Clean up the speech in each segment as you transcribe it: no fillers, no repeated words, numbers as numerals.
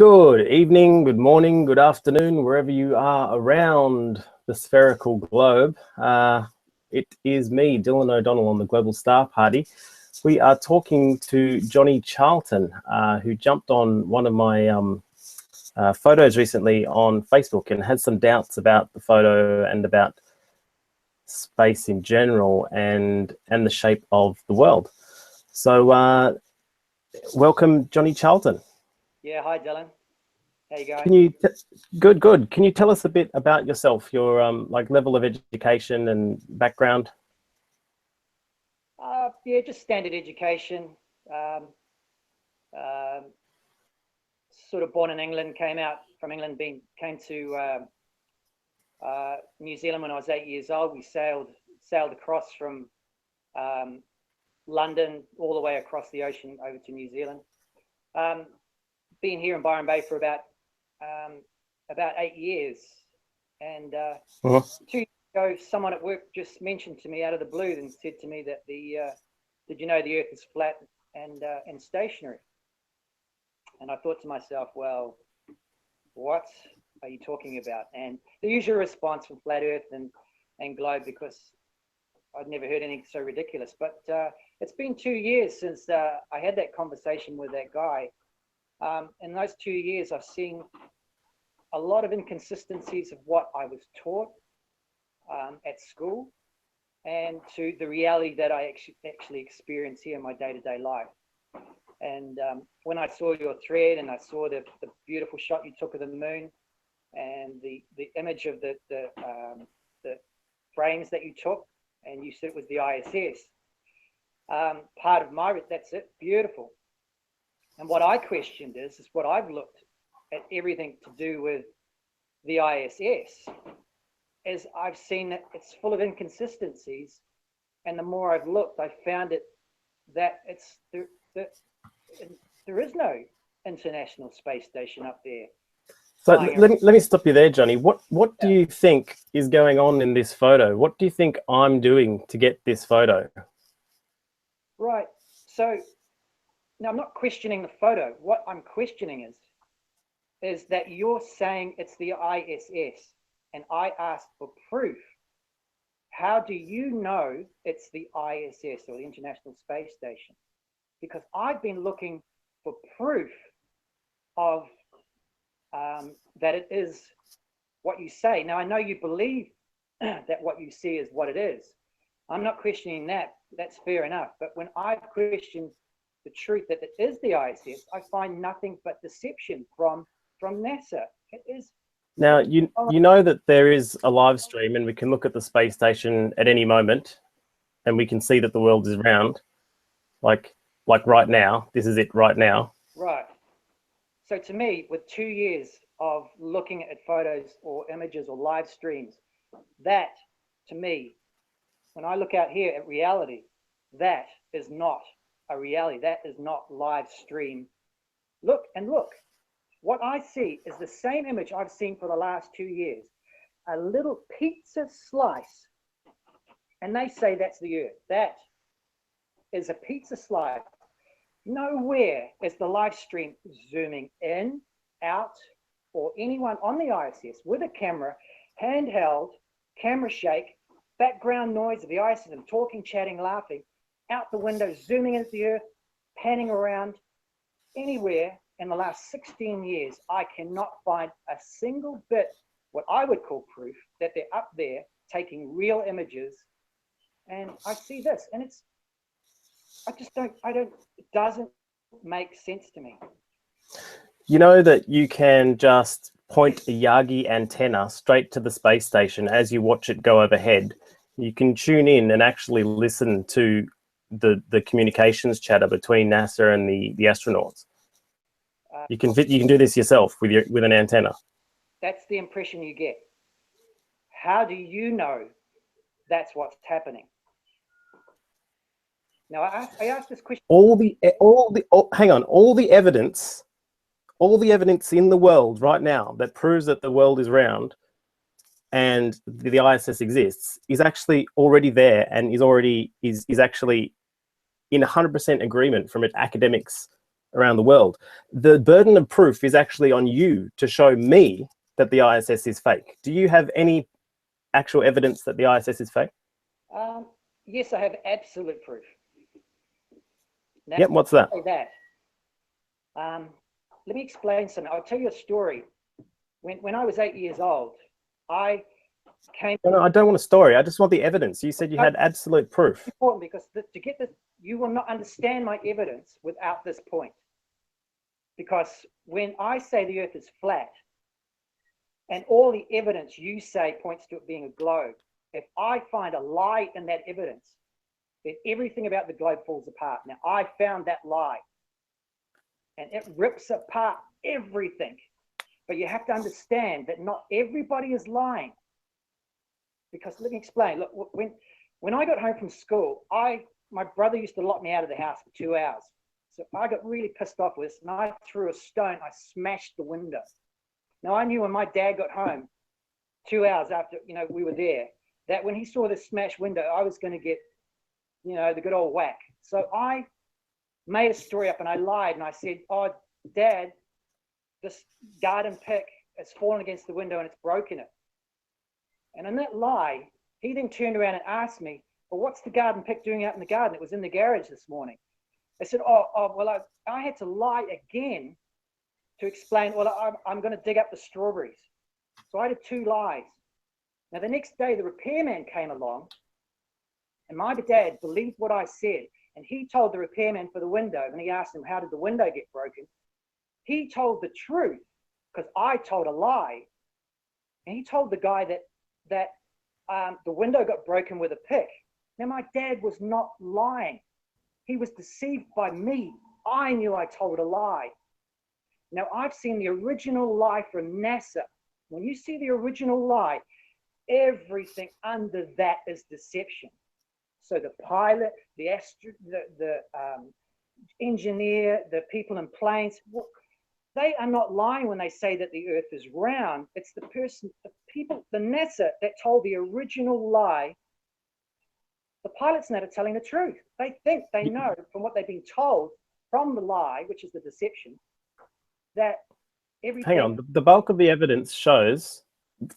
Good evening, good morning, good afternoon, wherever you are around the spherical globe. It is me, Dylan O'Donnell, on the Global Star Party. We are talking to Johnny Charlton, who jumped on one of my photos recently on Facebook and had some doubts about the photo and about space in general and the shape of the world. So welcome, Johnny Charlton. Yeah, hi Dylan. How you going? Can you good. Can you tell us a bit about yourself, your like level of education and background? Yeah, just standard education. Sort of born in England, came out from England, came to New Zealand when I was 8 years old. We sailed across from London all the way across the ocean over to New Zealand. Been here in Byron Bay for about 8 years, and 2 years ago, someone at work just mentioned to me out of the blue and said to me that did you know the Earth is flat and stationary? And I thought to myself, well, what are you talking about? And the usual response from flat Earth and globe, because I'd never heard anything so ridiculous. But it's been 2 years since I had that conversation with that guy. In those 2 years, I've seen a lot of inconsistencies of what I was taught at school and to the reality that I actually experience here in my day-to-day life. And when I saw your thread and I saw the beautiful shot you took of the moon and the image of the frames that you took, and you said it was the ISS, part of that's it, beautiful. And what I questioned is what I've looked at everything to do with the ISS, is I've seen that it's full of inconsistencies. And the more I've looked, I found it that there is no International Space Station up there. So let me stop you there, Johnny. What do you think is going on in this photo? What do you think I'm doing to get this photo? Right. So now I'm not questioning the photo. What I'm questioning is that you're saying it's the ISS, and I asked for proof. How do you know it's the ISS, or the International Space Station? Because I've been looking for proof of that it is what you say. Now, I know you believe that what you see is what it is. I'm not questioning that. That's fair enough. But when I've questioned the truth that it is the ISS, I find nothing but deception from NASA. It is. Now, you know that there is a live stream and we can look at the space station at any moment and we can see that the world is round, like right now. This is it right now. Right. So to me, with 2 years of looking at photos or images or live streams, that to me, when I look out here at reality, that is not a reality. That is not live stream. Look. What I see is the same image I've seen for the last 2 years. A little pizza slice. And they say that's the Earth. That is a pizza slice. Nowhere is the live stream zooming in, out, or anyone on the ISS with a camera, handheld, camera shake, background noise of the ISS, and talking, chatting, laughing, out the window, zooming into the Earth, panning around. Anywhere in the last 16 years, I cannot find a single bit, what I would call proof, that they're up there taking real images. And I see this, and it doesn't make sense to me. You know that you can just point a Yagi antenna straight to the space station as you watch it go overhead. You can tune in and actually listen to the communications chatter between NASA and the astronauts. You can do this yourself with an antenna. That's the impression you get. How do you know that's what's happening? Now I asked this question. All the evidence in the world right now that proves that the world is round and the ISS exists is actually already there and is actually in 100% agreement from academics around the world. The burden of proof is actually on you to show me that the ISS is fake. Do you have any actual evidence that the ISS is fake? Yes, I have absolute proof. Now, Yep, what's that? Let me explain something. I'll tell you a story. When I was 8 years old, I came... No, I don't want a story. I just want the evidence. You said you had absolute proof. It's important because to get this, you will not understand my evidence without this point. Because when I say the Earth is flat, and all the evidence you say points to it being a globe, if I find a lie in that evidence, then everything about the globe falls apart. Now, I found that lie, and it rips apart everything. But you have to understand that not everybody is lying. Because let me explain. Look, when I got home from school, my brother used to lock me out of the house for 2 hours. So I got really pissed off with this, and I threw a stone. I smashed the window. Now, I knew when my dad got home 2 hours after, we were there, that when he saw this smashed window, I was going to get, the good old whack. So I made a story up and I lied and I said, oh, Dad, this garden pick has fallen against the window and it's broken it. And in that lie, he then turned around and asked me, well, what's the garden pick doing out in the garden? It was in the garage this morning. I said, well, I had to lie again to explain, well, I'm going to dig up the strawberries. So I did 2 lies. Now, the next day, the repairman came along, and my dad believed what I said, and he told the repairman for the window, and he asked him, how did the window get broken? He told the truth, because I told a lie, and he told the guy that the window got broken with a pick. Now, my dad was not lying. He was deceived by me. I knew I told a lie. Now, I've seen the original lie from NASA. When you see the original lie, everything under that is deception. So the pilot, the engineer, the people in planes, they are not lying when they say that the Earth is round. It's the people, the NASA that told the original lie. The pilots now are telling the truth. They think they know from what they've been told from the lie, which is the deception, that everything... Hang on, the bulk of the evidence shows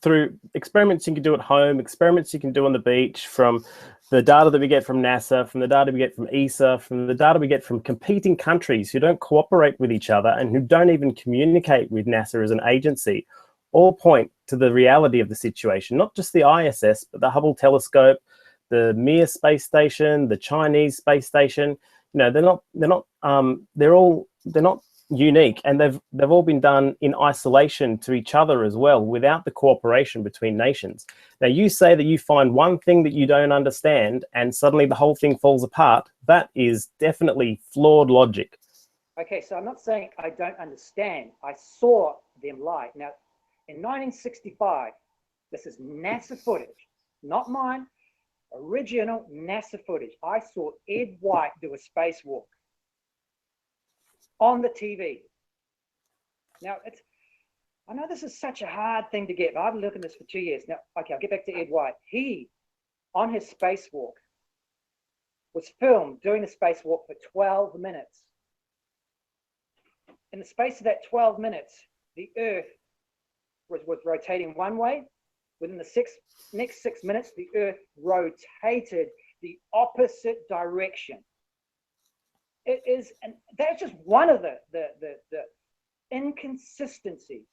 through experiments you can do at home, experiments you can do on the beach, from the data that we get from NASA, from the data we get from ESA, from the data we get from competing countries who don't cooperate with each other and who don't even communicate with NASA as an agency, all point to the reality of the situation. Not just the ISS, but the Hubble telescope, the Mir space station, the Chinese space station. They're not unique, and they've all been done in isolation to each other as well, without the cooperation between nations. Now, you say that you find one thing that you don't understand and suddenly the whole thing falls apart. That is definitely flawed logic. Okay, so I'm not saying I don't understand. I saw them lie. Now, in 1965, this is NASA footage, not mine, original NASA footage. I saw Ed White do a spacewalk on the TV. Now, I know this is such a hard thing to get, but I've been looking at this for 2 years. Now, okay, I'll get back to Ed White. He, on his spacewalk, was filmed doing the spacewalk for 12 minutes. In the space of that 12 minutes, the Earth was rotating one way. Within the next 6 minutes, the Earth rotated the opposite direction. It is, and that's just one of the inconsistencies.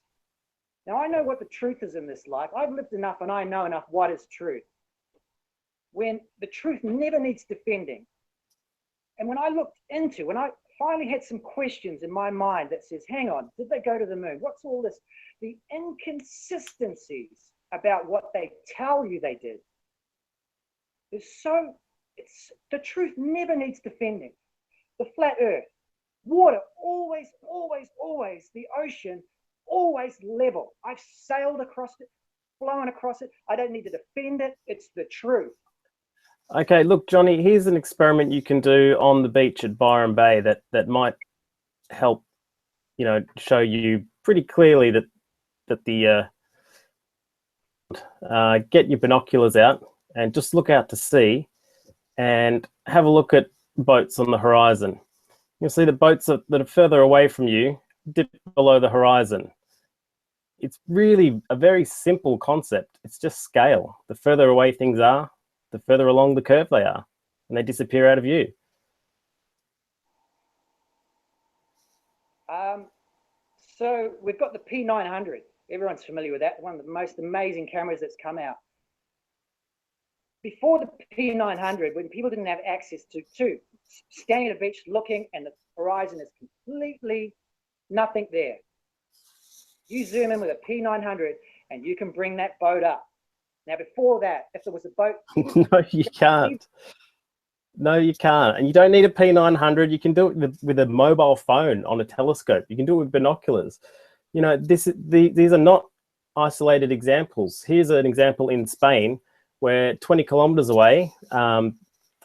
Now, I know what the truth is in this life. I've lived enough and I know enough what is truth. When the truth never needs defending. And when I finally had some questions in my mind that says, hang on, did they go to the moon? What's all this? The inconsistencies about what they tell you they did. The truth never needs defending. The flat Earth, water, always, the ocean, always level. I've sailed across it, flown across it. I don't need to defend it. It's the truth. Okay, look, Johnny, here's an experiment you can do on the beach at Byron Bay that might help, show you pretty clearly that the get your binoculars out and just look out to sea and have a look at boats on the horizon. You'll see the boats that are further away from you dip below the horizon. It's really a very simple concept. It's just scale. The further away things are, the further along the curve they are, and they disappear out of view. So we've got the P900. Everyone's familiar with that, one of the most amazing cameras that's come out. Before the P900, when people didn't have access to standing at a beach looking and the horizon is completely nothing there. You zoom in with a P900 and you can bring that boat up. Now, before that, if there was a boat... No, you can't. No, you can't. And you don't need a P900. You can do it with a mobile phone on a telescope. You can do it with binoculars. You know, these are not isolated examples. Here's an example in Spain where 20 kilometers away,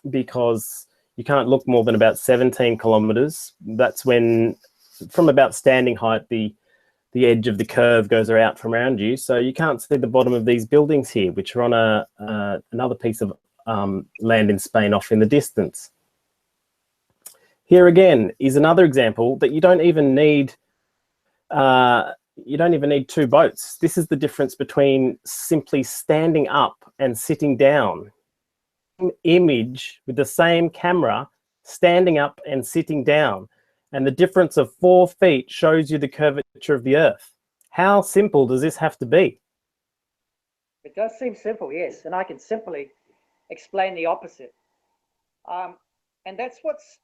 because you can't look more than about 17 kilometers. That's when, from about standing height, the edge of the curve goes out from around you. So you can't see the bottom of these buildings here, which are on another piece of land in Spain off in the distance. Here again is another example that you don't even need two boats. This is the difference between simply standing up and sitting down. Image with the same camera, standing up and sitting down. And the difference of 4 feet shows you the curvature of the Earth. How simple does this have to be? It does seem simple, yes. And I can simply explain the opposite. And that's what's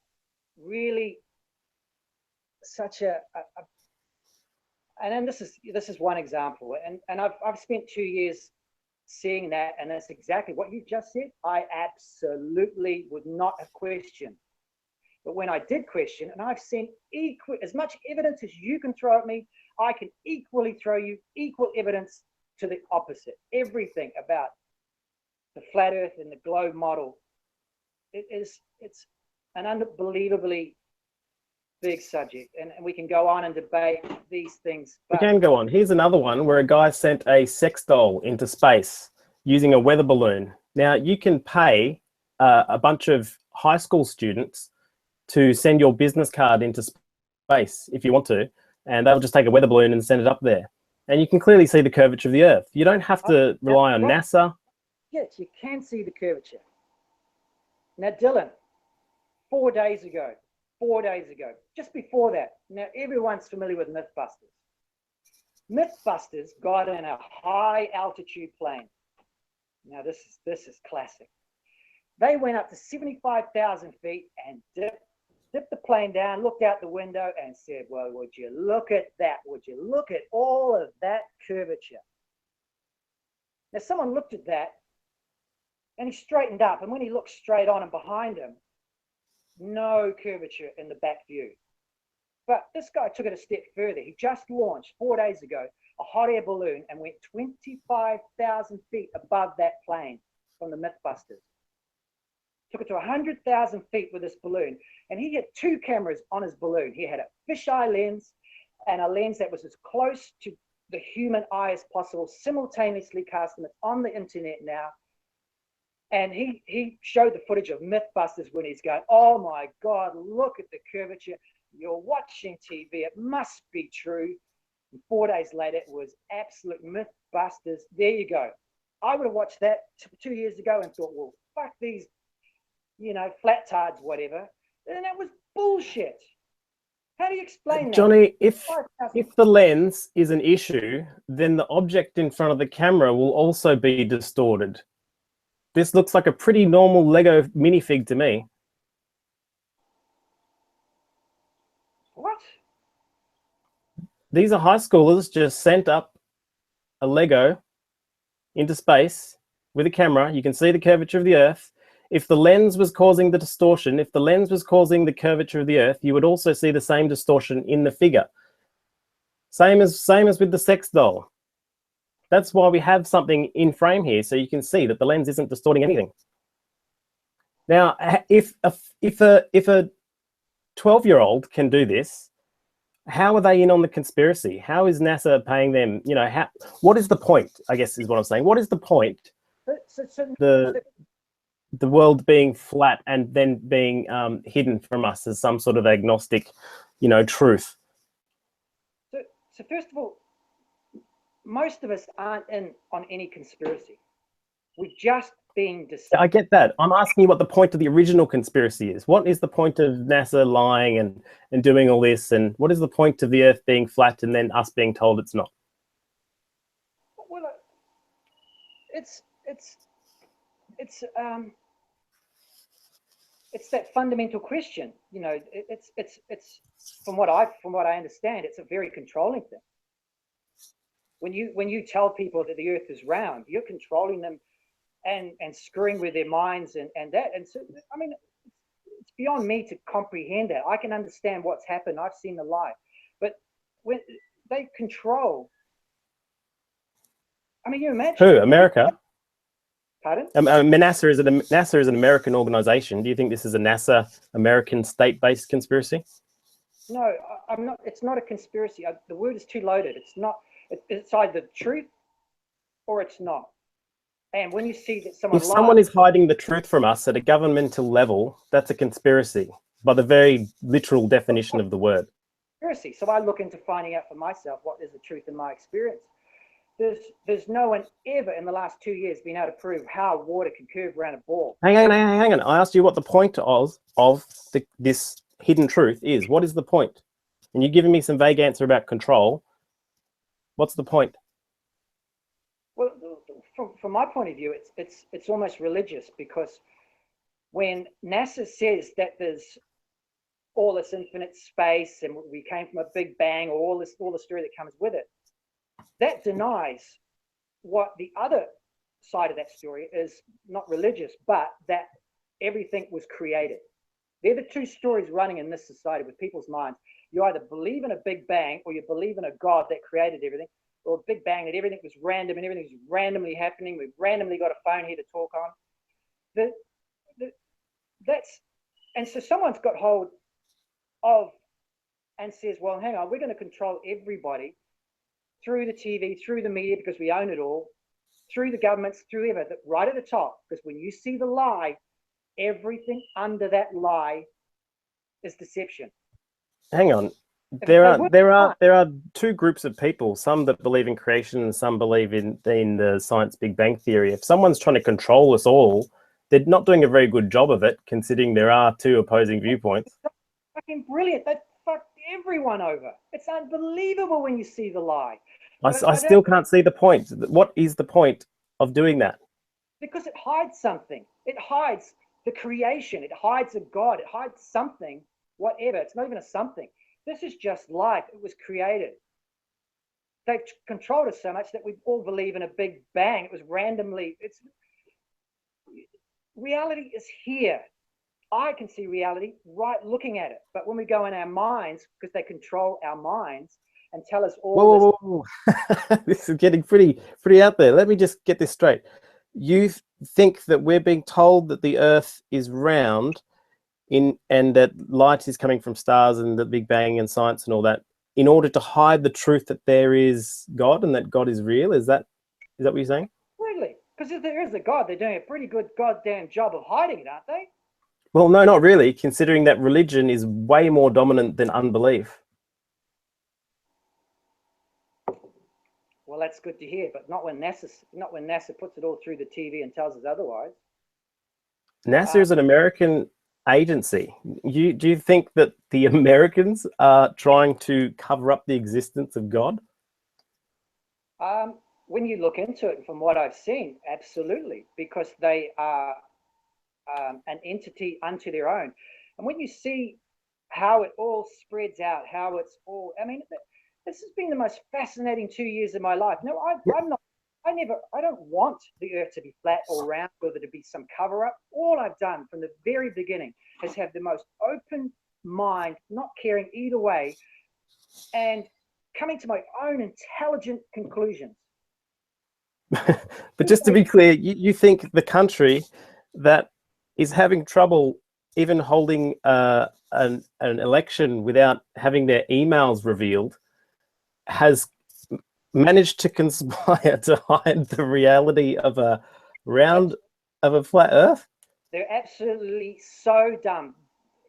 really such and then this is one example. And I've spent 2 years seeing that, and that's exactly what you just said. I absolutely would not have questioned. But when I did question, and I've seen as much evidence as you can throw at me, I can equally throw you equal evidence to the opposite. Everything about the flat Earth and the globe model, it's an unbelievably big subject, and we can go on and debate these things. We can go on. Here's another one where a guy sent a sex doll into space using a weather balloon. Now, you can pay a bunch of high school students to send your business card into space if you want to, and they'll just take a weather balloon and send it up there. And you can clearly see the curvature of the Earth. You don't have to rely on NASA. Yes, you can see the curvature. Now, Dylan, 4 days ago, just before that, now everyone's familiar with Mythbusters. Mythbusters got in a high altitude plane. Now, this is classic. They went up to 75,000 feet and dipped the plane down, looked out the window and said, well, would you look at that? Would you look at all of that curvature? Now, someone looked at that and he straightened up. And when he looked straight on and behind him, no curvature in the back view. But this guy took it a step further. He just launched 4 days ago a hot air balloon and went 25,000 feet above that plane from the Mythbusters. Took it to 100,000 feet with this balloon, and he had 2 cameras on his balloon. He had a fisheye lens and a lens that was as close to the human eye as possible, simultaneously casting it on the internet now. And he showed the footage of Mythbusters when he's going, oh my God, look at the curvature. You're watching TV. It must be true. And 4 days later, it was absolute Mythbusters. There you go. I would have watched that 2 years ago and thought, well, fuck these, flat tards, whatever. And that was bullshit. How do you explain that? Johnny, if the lens is an issue, then the object in front of the camera will also be distorted. This looks like a pretty normal Lego minifig to me. What? These are high schoolers just sent up a Lego into space with a camera. You can see the curvature of the Earth. If the lens was causing the distortion, if the lens was causing the curvature of the Earth, you would also see the same distortion in the figure. Same as with the sex doll. That's why we have something in frame here, so you can see that the lens isn't distorting anything. Now, if a 12-year-old can do this, how are they in on the conspiracy? How is NASA paying them? What is the point? I guess is what I'm saying. What is the point? the world being flat and then being hidden from us as some sort of agnostic, truth? So first of all, most of us aren't in on any conspiracy. We're just being deceived. I get that. I'm asking you what the point of the original conspiracy is. What is the point of NASA lying and doing all this? And what is the point of the Earth being flat and then us being told it's not? Well, it's that fundamental question. It's from what I understand, it's a very controlling thing. When you tell people that the Earth is round, you're controlling them and screwing with their minds and that. And so, I mean, it's beyond me to comprehend that. I can understand what's happened. I've seen the lie, but when they control, I mean, you imagine who? America? Pardon? NASA is an American organization. Do you think this is a NASA American state-based conspiracy? No, I'm not. It's not a conspiracy. The word is too loaded. It's not. It's either truth or it's not. And when you see that someone is hiding the truth from us at a governmental level, that's a conspiracy by the very literal definition of the word. Conspiracy. So I look into finding out for myself what is the truth in my experience. There's no one ever in the last 2 years been able to prove how water can curve around a ball. Hang on. I asked you what the point of this hidden truth is. What is the point? And you're giving me some vague answer about control. What's the point? Well, from my point of view, it's almost religious, because when NASA says that there's all this infinite space and we came from a big bang, or all the story that comes with it, that denies what the other side of that story is, not religious, but that everything was created. They're the two stories running in this society with people's minds. You either believe in a big bang, or you believe in a God that created everything, or a big bang that everything was random and everything was randomly happening. We've randomly got a phone here to talk on. And so someone's got hold of and says, well, hang on, we're going to control everybody through the TV, through the media, because we own it all, through the governments, through everything, right at the top. Because when you see the lie, everything under that lie is deception. Hang on. There are two groups of people, some that believe in creation and some believe in the science Big Bang Theory. If someone's trying to control us all, they're not doing a very good job of it, considering there are two opposing viewpoints. It's fucking brilliant. They fucked everyone over. It's unbelievable when you see the lie. I still can't see the point. What is the point of doing that? Because it hides something. It hides the creation. It hides a God. It hides something, whatever. It's not even a something. This is just life. It was created. They've controlled us so much that we all believe in a big bang. It was randomly. Reality is here. I can see reality right looking at it. But when we go in our minds, because they control our minds and tell us all whoa. This is getting pretty out there. Let me just get this straight. You think that we're being told that the Earth is round and that light is coming from stars and the Big Bang and science and all that, in order to hide the truth that there is God and that God is real? Is that what you're saying? Really? Because if there is a God, they're doing a pretty good goddamn job of hiding it, aren't they? Well, no, not really, considering that religion is way more dominant than unbelief. Well, that's good to hear, but not when NASA puts it all through the TV and tells us otherwise. NASA is an American agency. Do you think that the Americans are trying to cover up the existence of God? When you look into it, from what I've seen, absolutely, because they are an entity unto their own. And when you see how it all spreads out, how it's all, I mean, this has been the most fascinating 2 years of my life. No, I don't want the Earth to be flat or round, or there to be some cover up. All I've done from the very beginning is have the most open mind, not caring either way, and coming to my own intelligent conclusions. But just to be clear, you think the country that is having trouble even holding an election without having their emails revealed has managed to conspire to hide the reality of a flat Earth? They're absolutely so dumb.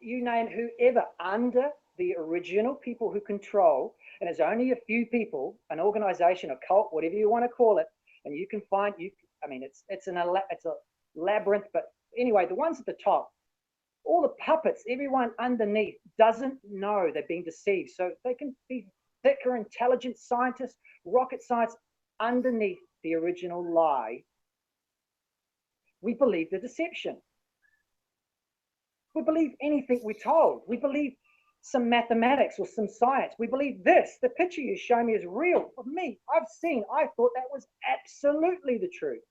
You name whoever under the original people who control, and there's only a few people, an organization, a cult, whatever you want to call it, and you can find you. I mean, it's a labyrinth, but anyway, the ones at the top, all the puppets, everyone underneath doesn't know they're being deceived. So they can be thicker, intelligent scientists, rocket science underneath the original lie. We believe the deception. We believe anything we're told. We believe some mathematics or some science. We believe this. The picture you show me is real. For me, I thought that was absolutely the truth.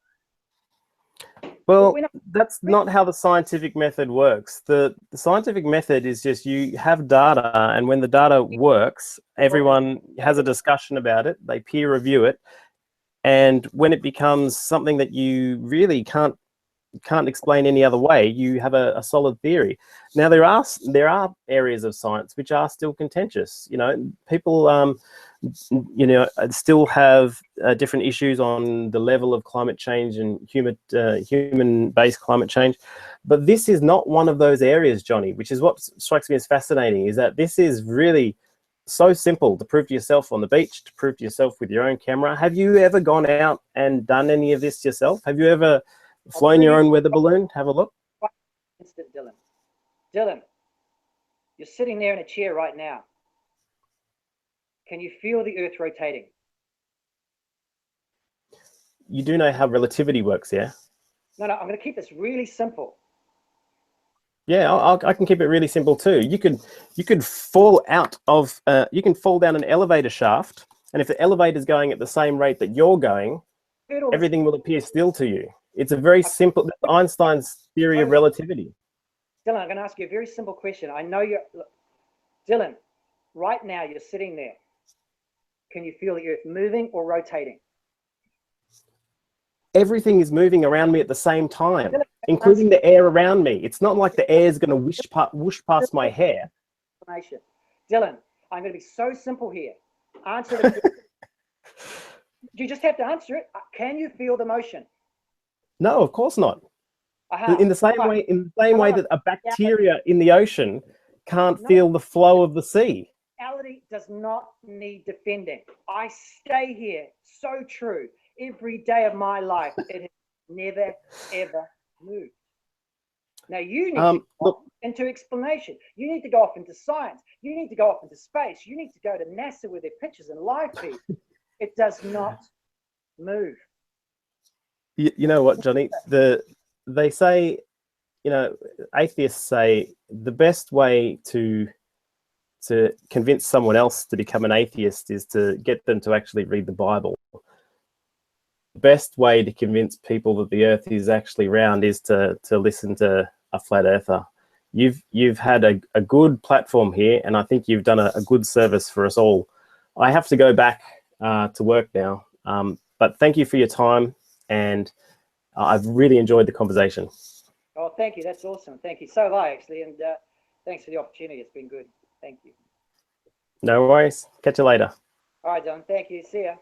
Well, that's not how the scientific method works. The scientific method is just you have data, and when the data works, everyone has a discussion about it. They peer review it. And when it becomes something that you really can't explain any other way, you have a solid theory. Now, there are areas of science which are still contentious. You know, people still have different issues on the level of climate change and human-based climate change. But this is not one of those areas, Johnny, which is what strikes me as fascinating, is that this is really so simple to prove to yourself on the beach, to prove to yourself with your own camera. Have you ever gone out and done any of this yourself? Have you ever flown your own weather balloon? Have a look. Instant, Dylan. Dylan, you're sitting there in a chair right now. Can you feel the Earth rotating? You do know how relativity works, yeah? No, I'm going to keep this really simple. Yeah, I can keep it really simple too. You could fall out of you can fall down an elevator shaft, and if the elevator is going at the same rate that you're going, everything will appear still to you. It's a very simple Einstein's theory of relativity. Dylan, I'm going to ask you a very simple question. I know Dylan, right now you're sitting there. Can you feel the Earth moving or rotating? Everything is moving around me at the same time, including the air around me. It's not like the air is going to whoosh past my hair. Dylan, I'm going to be so simple here. Answer the question. You just have to answer it. Can you feel the motion? No, of course not. In the same way that a bacteria in the ocean can't feel the flow of the sea. Reality does not need defending. I stay here, so true. Every day of my life, it has never, ever moved. Now, you need to go off into explanation. You need to go off into science. You need to go off into space. You need to go to NASA with their pictures and live feeds. It does not move. You know what, Johnny? They say, you know, atheists say the best way to convince someone else to become an atheist is to get them to actually read the Bible. The best way to convince people that the Earth is actually round is to listen to a flat earther. You've had a good platform here, and I think you've done a good service for us all. I have to go back to work now, but thank you for your time, and I've really enjoyed the conversation. Oh, thank you. That's awesome. Thank you. So have I, actually, and thanks for the opportunity. It's been good. Thank you. No worries. Catch you later. All right, John. Thank you. See ya.